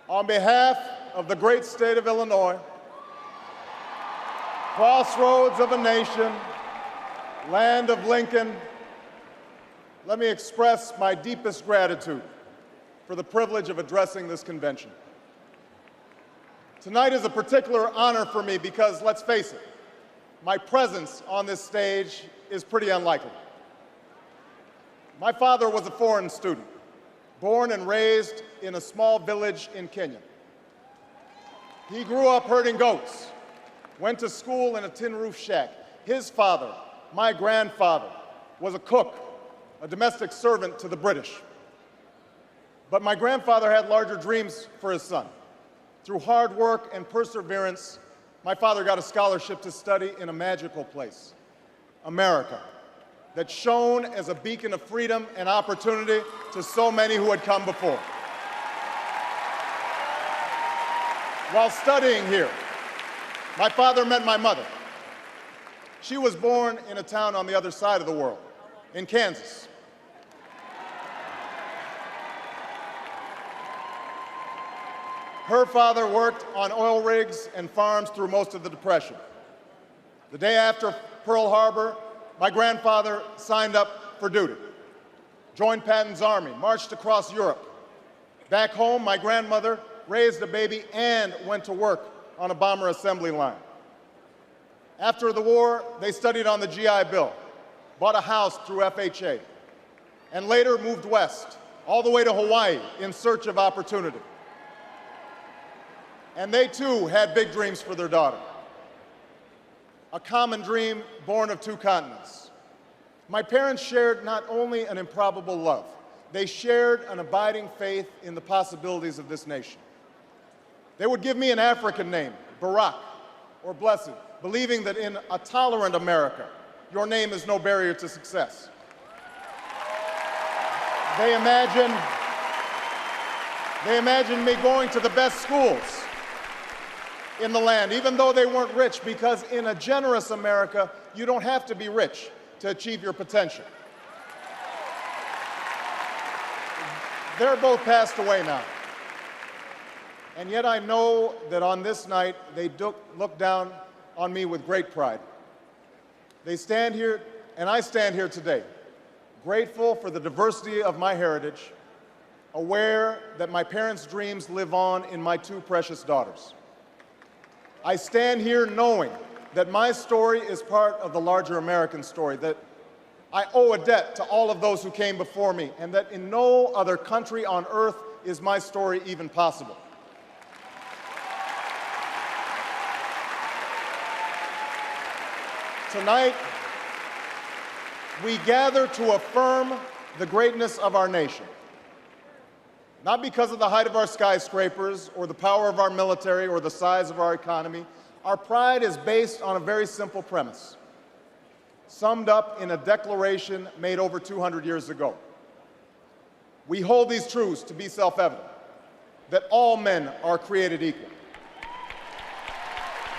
On behalf of the great state of Illinois, crossroads of a nation, land of Lincoln, let me express my deepest gratitude for the privilege of addressing this convention. Tonight is a particular honor for me because, let's face it, my presence on this stage is pretty unlikely. My father was a foreign student, born and raised in a small village in Kenya. He grew up herding goats, went to school in a tin roof shack. His father, my grandfather, was a cook, a domestic servant to the British. But my grandfather had larger dreams for his son. Through hard work and perseverance, my father got a scholarship to study in a magical place, America, that shone as a beacon of freedom and opportunity to so many who had come before. While studying here, my father met my mother. She was born in a town on the other side of the world, in Kansas. Her father worked on oil rigs and farms through most of the Depression. The day after Pearl Harbor, my grandfather signed up for duty, joined Patton's army, marched across Europe. Back home, my grandmother raised a baby and went to work on a bomber assembly line. After the war, they studied on the GI Bill, bought a house through FHA, and later moved west, all the way to Hawaii in search of opportunity. And they too had big dreams for their daughter. A common dream born of two continents. My parents shared not only an improbable love, they shared an abiding faith in the possibilities of this nation. They would give me an African name, Barak, or Blessed, believing that in a tolerant America, your name is no barrier to success. They imagined me going to the best schools in the land, even though they weren't rich, because in a generous America, you don't have to be rich to achieve your potential. They're both passed away now. And yet I know that on this night, they look down on me with great pride. They stand here, and I stand here today, grateful for the diversity of my heritage, aware that my parents' dreams live on in my two precious daughters. I stand here knowing that my story is part of the larger American story, that I owe a debt to all of those who came before me, and that in no other country on earth is my story even possible. Tonight, we gather to affirm the greatness of our nation. Not because of the height of our skyscrapers, or the power of our military, or the size of our economy. Our pride is based on a very simple premise, summed up in a declaration made over 200 years ago. We hold these truths to be self-evident, that all men are created equal,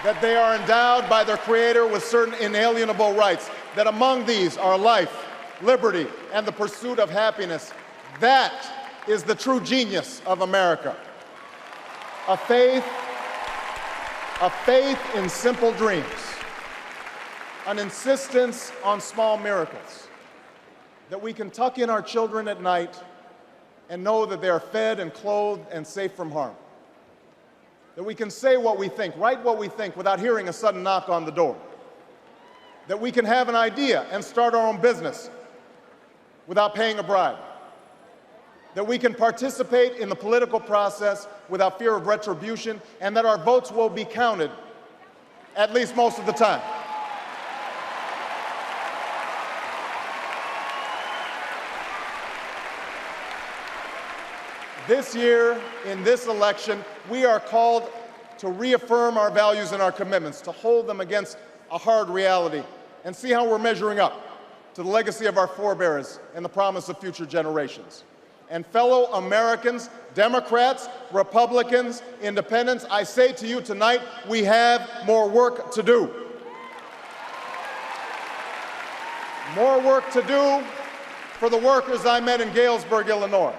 that they are endowed by their Creator with certain inalienable rights, that among these are life, liberty, and the pursuit of happiness. That is the true genius of America. A faith in simple dreams, an insistence on small miracles, that we can tuck in our children at night and know that they are fed and clothed and safe from harm, that we can say what we think, write what we think without hearing a sudden knock on the door, that we can have an idea and start our own business without paying a bribe, that we can participate in the political process without fear of retribution, and that our votes will be counted, at least most of the time. This year, in this election, we are called to reaffirm our values and our commitments, to hold them against a hard reality, and see how we're measuring up to the legacy of our forebears and the promise of future generations. And fellow Americans, Democrats, Republicans, Independents, I say to you tonight, we have more work to do. More work to do for the workers I met in Galesburg, Illinois,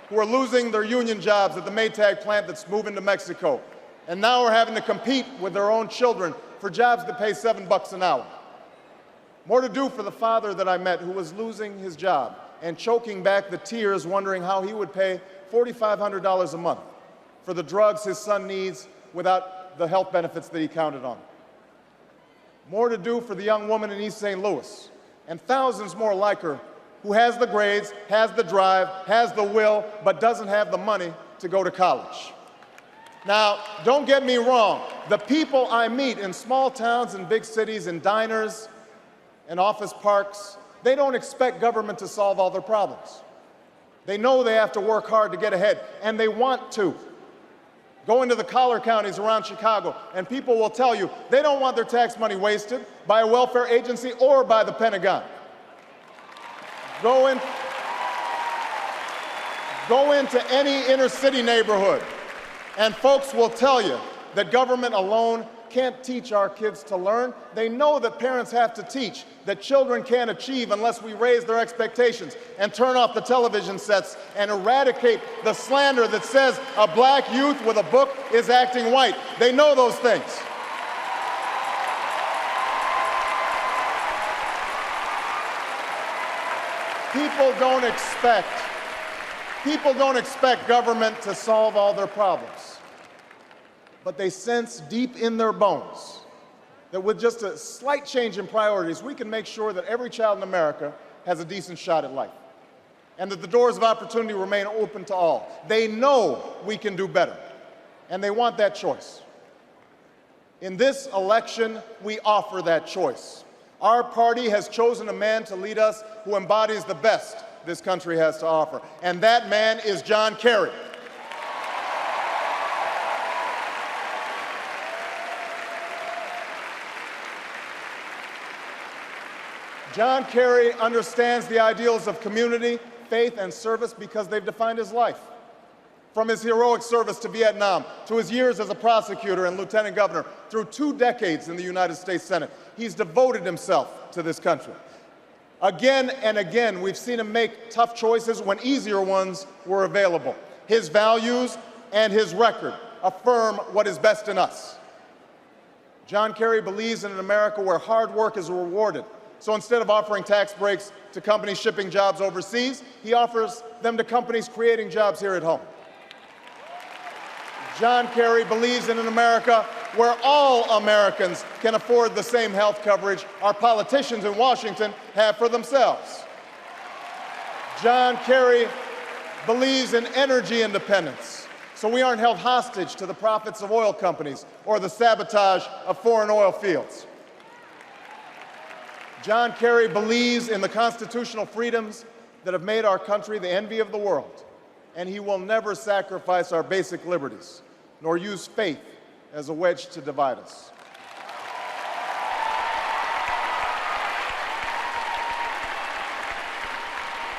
who are losing their union jobs at the Maytag plant that's moving to Mexico, and now are having to compete with their own children for jobs that pay $7 an hour. More to do for the father that I met who was losing his job and choking back the tears wondering how he would pay $4,500 a month for the drugs his son needs without the health benefits that he counted on. More to do for the young woman in East St. Louis and thousands more like her who has the grades, has the drive, has the will, but doesn't have the money to go to college. Now, don't get me wrong. The people I meet in small towns and big cities, in diners and office parks, they don't expect government to solve all their problems. They know they have to work hard to get ahead, and they want to. Go into the collar counties around Chicago, and people will tell you they don't want their tax money wasted by a welfare agency or by the Pentagon. Go into any inner city neighborhood, and folks will tell you that government alone can't teach our kids to learn. They know that parents have to teach, that children can't achieve unless we raise their expectations and turn off the television sets and eradicate the slander that says a black youth with a book is acting white. They know those things. People don't expect government to solve all their problems. But they sense deep in their bones that with just a slight change in priorities, we can make sure that every child in America has a decent shot at life, and that the doors of opportunity remain open to all. They know we can do better, and they want that choice. In this election, we offer that choice. Our party has chosen a man to lead us who embodies the best this country has to offer, and that man is John Kerry. John Kerry understands the ideals of community, faith, and service because they've defined his life. From his heroic service to Vietnam, to his years as a prosecutor and lieutenant governor, through 2 decades in the United States Senate, he's devoted himself to this country. Again and again, we've seen him make tough choices when easier ones were available. His values and his record affirm what is best in us. John Kerry believes in an America where hard work is rewarded. So instead of offering tax breaks to companies shipping jobs overseas, he offers them to companies creating jobs here at home. John Kerry believes in an America where all Americans can afford the same health coverage our politicians in Washington have for themselves. John Kerry believes in energy independence, so we aren't held hostage to the profits of oil companies or the sabotage of foreign oil fields. John Kerry believes in the constitutional freedoms that have made our country the envy of the world, and he will never sacrifice our basic liberties, nor use faith as a wedge to divide us.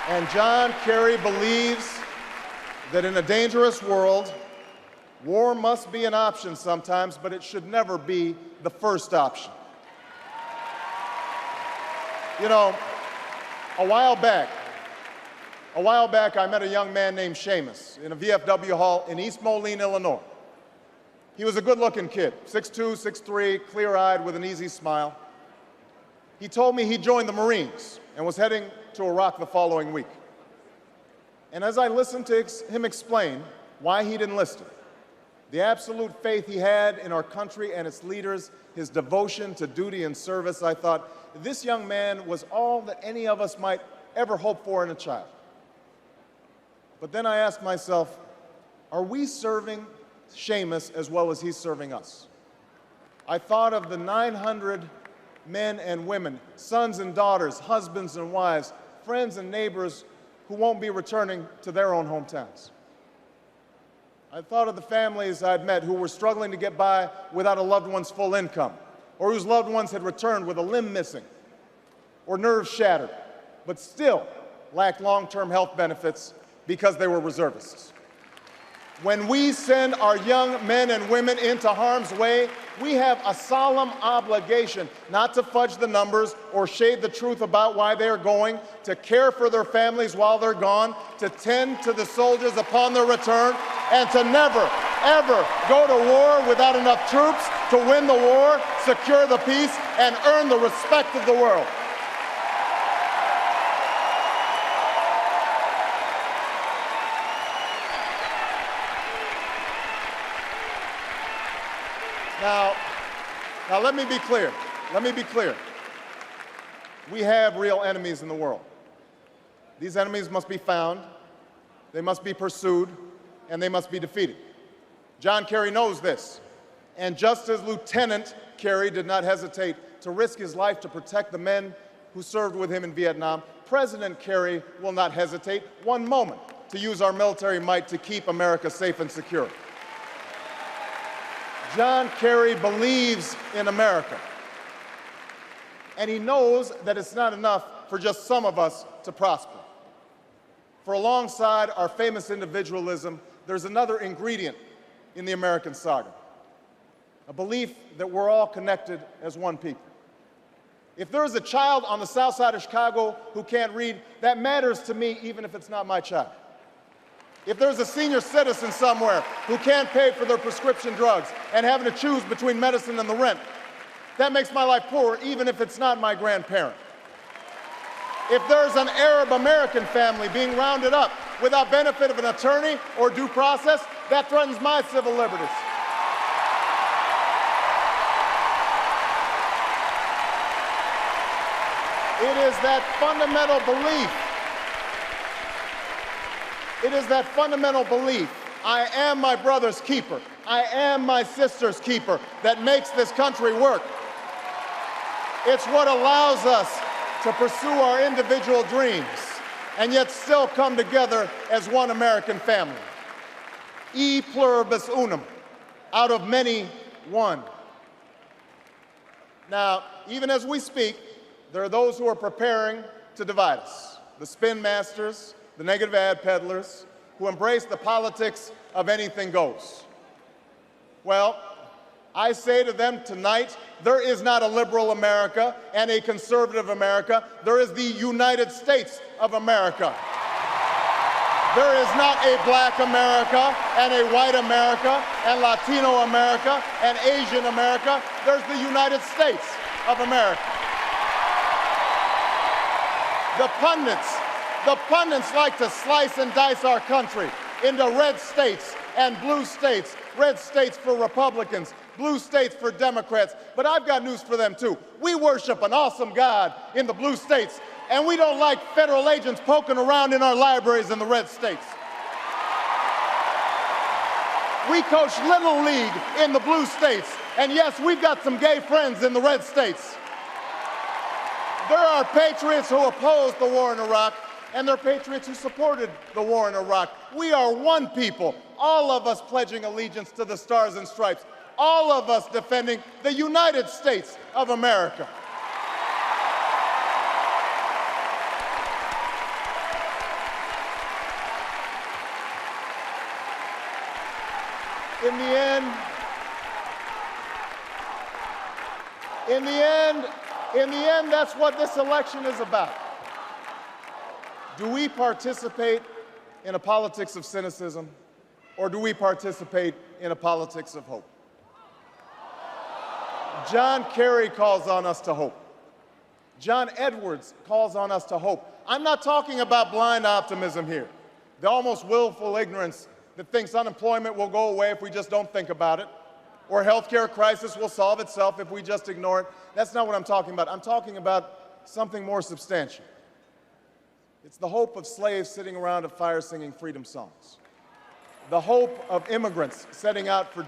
And John Kerry believes that in a dangerous world, war must be an option sometimes, but it should never be the first option. You know, a while back, I met a young man named Seamus in a VFW hall in East Moline, Illinois. He was a good-looking kid, 6'2", 6'3", clear-eyed with an easy smile. He told me he joined the Marines and was heading to Iraq the following week. And as I listened to him explain why he'd enlisted, the absolute faith he had in our country and its leaders, his devotion to duty and service, I thought, this young man was all that any of us might ever hope for in a child. But then I asked myself, are we serving Seamus as well as he's serving us? I thought of the 900 men and women, sons and daughters, husbands and wives, friends and neighbors who won't be returning to their own hometowns. I thought of the families I'd met who were struggling to get by without a loved one's full income, or whose loved ones had returned with a limb missing or nerves shattered, but still lacked long-term health benefits because they were reservists. When we send our young men and women into harm's way, We have a solemn obligation not to fudge the numbers or shade the truth about why they're going, to care for their families while they're gone, to tend to the soldiers upon their return, and to never, ever go to war without enough troops to win the war, secure the peace, and earn the respect of the world. Now let me be clear. Let me be clear. We have real enemies in the world. These enemies must be found, they must be pursued, and they must be defeated. John Kerry knows this. And just as Lieutenant Kerry did not hesitate to risk his life to protect the men who served with him in Vietnam, President Kerry will not hesitate one moment to use our military might to keep America safe and secure. John Kerry believes in America, and he knows that it's not enough for just some of us to prosper. For alongside our famous individualism, there's another ingredient in the American saga, a belief that we're all connected as one people. If there is a child on the south side of Chicago who can't read, that matters to me even if it's not my child. If there's a senior citizen somewhere who can't pay for their prescription drugs and having to choose between medicine and the rent, that makes my life poorer even if it's not my grandparent. If there's an Arab American family being rounded up without benefit of an attorney or due process, that threatens my civil liberties. It is that fundamental belief. It is that fundamental belief, I am my brother's keeper, I am my sister's keeper, that makes this country work. It's what allows us to pursue our individual dreams and yet still come together as one American family. E pluribus unum, out of many, one. Now, even as we speak, there are those who are preparing to divide us. The spin masters, the negative ad peddlers, who embrace the politics of anything goes. Well, I say to them tonight, there is not a liberal America and a conservative America. There is the United States of America. There is not a black America and a white America and Latino America and Asian America. There's the United States of America. The pundits like to slice and dice our country into red states and blue states, red states for Republicans, blue states for Democrats. But I've got news for them too. We worship an awesome God in the blue states, and we don't like federal agents poking around in our libraries in the red states. We coach Little League in the blue states, and yes, we've got some gay friends in the red states. There are patriots who opposed the war in Iraq, and there are patriots who supported the war in Iraq. We are one people, all of us pledging allegiance to the Stars and Stripes, all of us defending the United States of America. In the end, that's what this election is about. Do we participate in a politics of cynicism, or do we participate in a politics of hope? John Kerry calls on us to hope. John Edwards calls on us to hope. I'm not talking about blind optimism here, the almost willful ignorance that thinks unemployment will go away if we just don't think about it, or healthcare crisis will solve itself if we just ignore it. That's not what I'm talking about. I'm talking about something more substantial. It's the hope of slaves sitting around a fire singing freedom songs. The hope of immigrants setting out for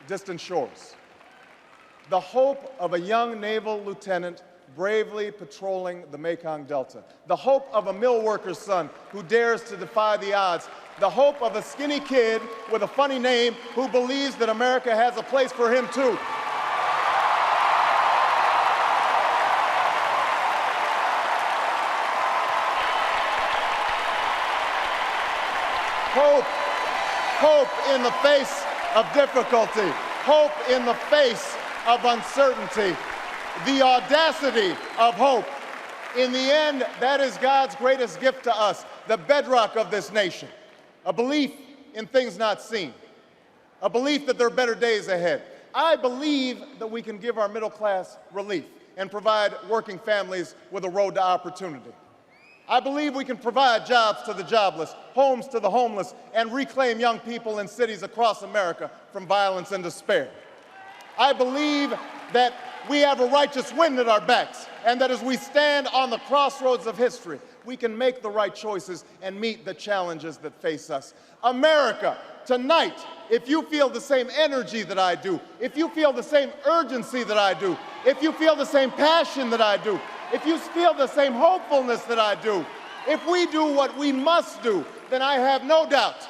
distant shores. The hope of a young naval lieutenant bravely patrolling the Mekong Delta. The hope of a mill worker's son who dares to defy the odds. The hope of a skinny kid with a funny name who believes that America has a place for him too. Hope in the face of difficulty. Hope in the face of uncertainty, the audacity of hope. In the end, that is God's greatest gift to us, the bedrock of this nation, a belief in things not seen, a belief that there are better days ahead. I believe that we can give our middle class relief and provide working families with a road to opportunity. I believe we can provide jobs to the jobless, homes to the homeless, and reclaim young people in cities across America from violence and despair. I believe that we have a righteous wind at our backs, and that as we stand on the crossroads of history, we can make the right choices and meet the challenges that face us. America, tonight, if you feel the same energy that I do, if you feel the same urgency that I do, if you feel the same passion that I do, if you feel the same hopefulness that I do, if we do what we must do, then I have no doubt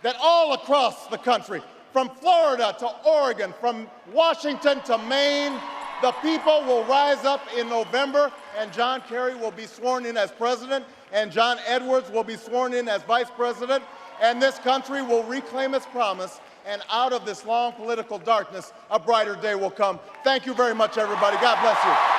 that all across the country, from Florida to Oregon, from Washington to Maine, the people will rise up in November, and John Kerry will be sworn in as president, and John Edwards will be sworn in as vice president, and this country will reclaim its promise, and out of this long political darkness, a brighter day will come. Thank you very much, everybody. God bless you.